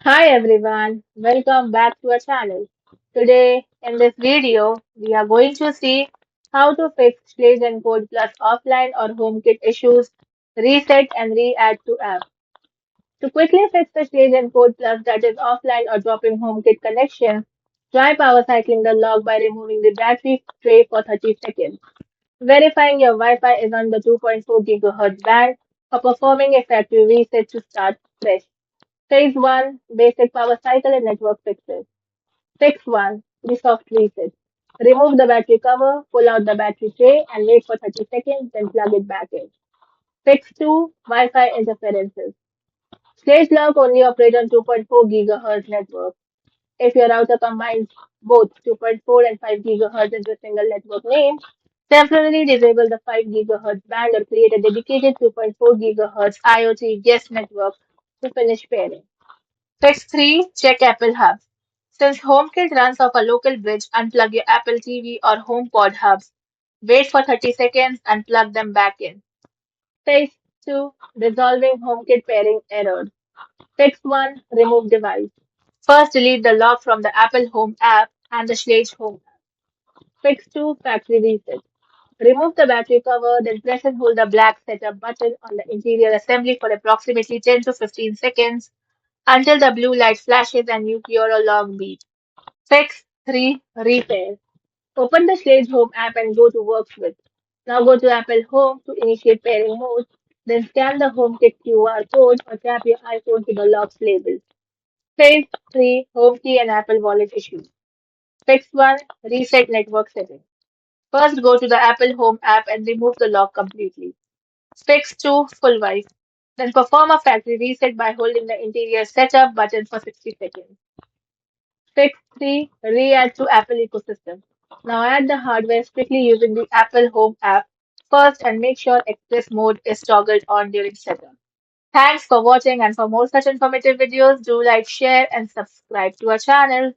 Hi everyone, welcome back to our channel. Today in this video, we are going to see how to fix Schlage Encode Plus offline or HomeKit issues, reset and re-add to app. To quickly fix the Schlage Encode Plus that is offline or dropping HomeKit connection, try power cycling the log by removing the battery tray for 30 seconds, verifying your Wi-Fi is on the 2.4 GHz band, or performing a factory reset to start fresh. Phase 1 Basic Power Cycle and Network Fixes. Fix 1 The Soft Reset. Remove the battery cover, pull out the battery tray, and wait for 30 seconds, then plug it back in. Fix 2 Wi Fi Interferences. Stage lock only operate on 2.4 GHz network. If your router combines both 2.4 and 5 GHz into a single network name, temporarily disable the 5 GHz band or create a dedicated 2.4 GHz IoT guest network to finish pairing. Fix 3. Check Apple hubs. Since HomeKit runs off a local bridge, unplug your Apple TV or HomePod hubs. Wait for 30 seconds and plug them back in. Phase 2. Resolving HomeKit pairing errors. Fix 1. Remove device. First, delete the lock from the Apple Home app and the Schlage Home app. Fix 2. Factory reset. Remove the battery cover, then press and hold the black setup button on the interior assembly for approximately 10 to 15 seconds until the blue light flashes and you hear a long beep. Fix 3. Repair. Open the Schlage Home app and go to Workspace. Now go to Apple Home to initiate pairing mode. Then scan the HomeKit QR code or tap your iPhone to the lock's label. Phase 3. Home key and Apple Wallet issues. Fix 1. Reset network settings. First go to the Apple Home app and remove the lock completely. Fix 2. Full wipe. Then perform a factory reset by holding the interior setup button for 60 seconds. Fix 3. Re-add to Apple ecosystem. Now add the hardware strictly using the Apple Home app first and make sure Express mode is toggled on during setup. Thanks for watching, and for more such informative videos, do like, share and subscribe to our channel.